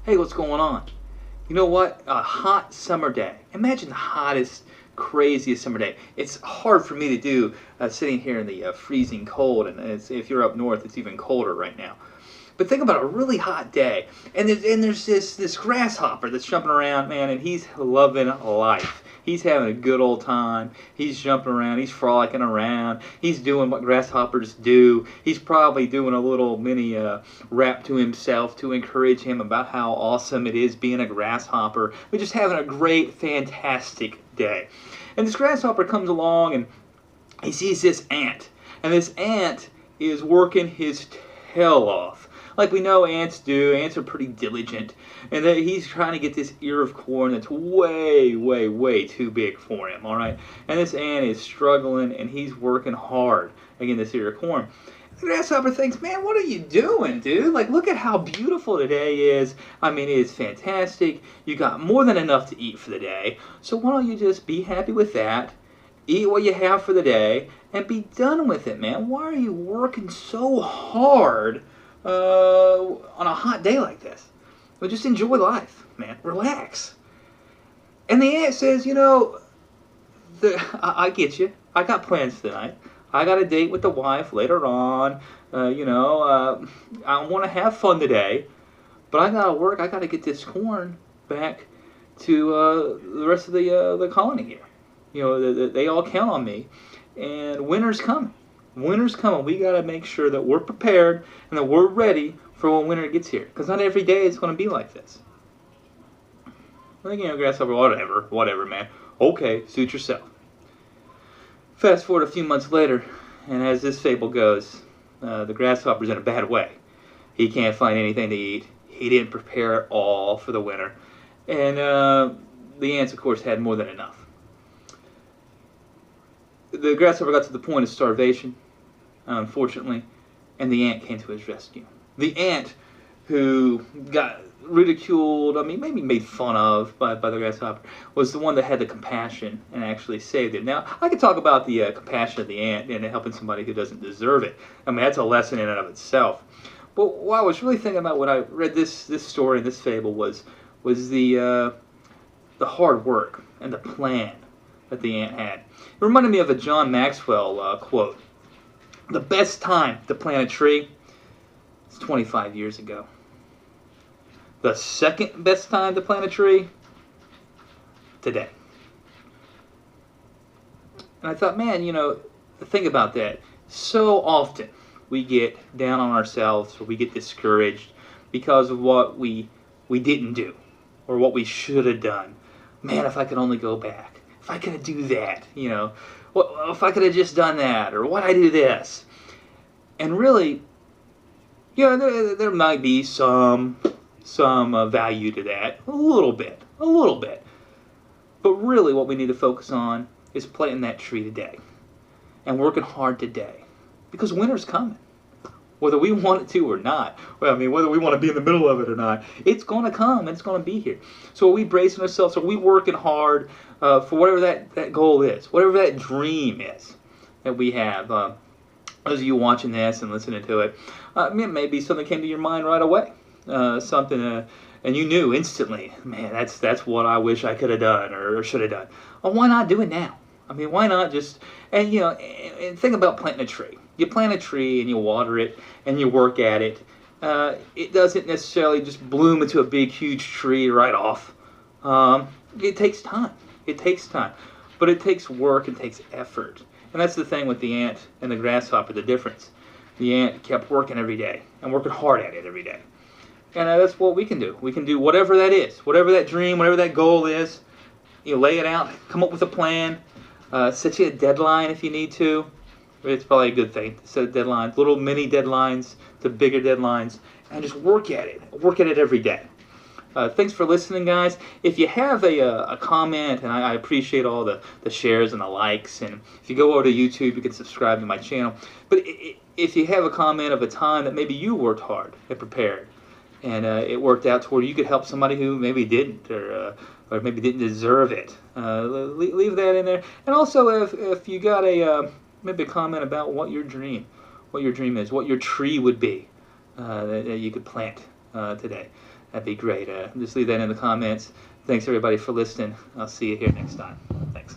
Hey, what's going on? You know what? A hot summer day. Imagine the hottest, craziest summer day. It's hard for me to do sitting here in the freezing cold, and if you're up north, it's even colder right now. But think about a really hot day, and there's this grasshopper that's jumping around, man, and he's loving life. He's having a good old time. He's jumping around. He's frolicking around. He's doing what grasshoppers do. He's probably doing a little mini rap to himself to encourage him about how awesome it is being a grasshopper. We're just having a great, fantastic day. And this grasshopper comes along and he sees this ant, and this ant is working his tail off. Like we know ants do. Ants are pretty diligent, and he's trying to get this ear of corn that's way, way, way too big for him, all right? And this ant is struggling, and he's working hard again this ear of corn. The grasshopper thinks, man, what are you doing, dude? Like, look at how beautiful today is. I mean, it is fantastic. You got more than enough to eat for the day, so why don't you just be happy with that, eat what you have for the day, and be done with it, man? Why are you working so hard on a hot day like this? Well, just enjoy life, man. Relax. And the ant says, I get you. I got plans tonight. I got a date with the wife later on. I want to have fun today, but I gotta work. I gotta get this corn back to the rest of the colony here. They all count on me, and winter's coming. Winter's coming. We got to make sure that we're prepared and that we're ready for when winter gets here. Because not every day is going to be like this. I think, grasshopper, whatever, man. Okay, suit yourself. Fast forward a few months later, and as this fable goes, the grasshopper's in a bad way. He can't find anything to eat. He didn't prepare at all for the winter. And the ants, of course, had more than enough. The grasshopper got to the point of starvation, unfortunately, and the ant came to his rescue. The ant, who got ridiculed, maybe made fun of by the grasshopper, was the one that had the compassion and actually saved him. Now, I could talk about the compassion of the ant and helping somebody who doesn't deserve it. That's a lesson in and of itself. But what I was really thinking about when I read this story and this fable was the hard work and the plan that the ant had. It reminded me of a John Maxwell quote. The best time to plant a tree is 25 years ago. The second best time to plant a tree, today. And I thought, man, think about that. So often we get down on ourselves or we get discouraged because of what we didn't do or what we should have done. Man, if I could only go back. If I could do that, if I could have just done that, or why'd I do this? And really, there might be some value to that, a little bit. But really what we need to focus on is planting that tree today and working hard today, because winter's coming. Whether we want it to or not, whether we want to be in the middle of it or not, it's going to come and it's going to be here. So are we bracing ourselves? Are we working hard for whatever that goal is, whatever that dream is that we have? Those of you watching this and listening to it, maybe something came to your mind right away, and you knew instantly, man, that's what I wish I could have done or should have done. Well, why not do it now? Why not just, and think about planting a tree. You plant a tree and you water it and you work at it. It doesn't necessarily just bloom into a big, huge tree right off. It takes time. But it takes work, it takes effort. And that's the thing with the ant and the grasshopper, the difference. The ant kept working every day and working hard at it every day. And that's what we can do. We can do whatever that is, whatever that dream, whatever that goal is. Lay it out, come up with a plan, set you a deadline if you need to. It's probably a good thing to set deadlines, little mini deadlines to bigger deadlines, and just work at it every day. Thanks for listening, guys. If you have a comment, and I appreciate all the shares and the likes, and if you go over to YouTube, you can subscribe to my channel. But if you have a comment of a time that maybe you worked hard and prepared, and it worked out to where you could help somebody who maybe didn't, or maybe didn't deserve it, leave that in there. And also, if you got maybe a comment about what your dream is, what your tree would be that you could plant today. that'd be great. Just leave that in the comments. Thanks everybody for listening. I'll see you here next time. Thanks.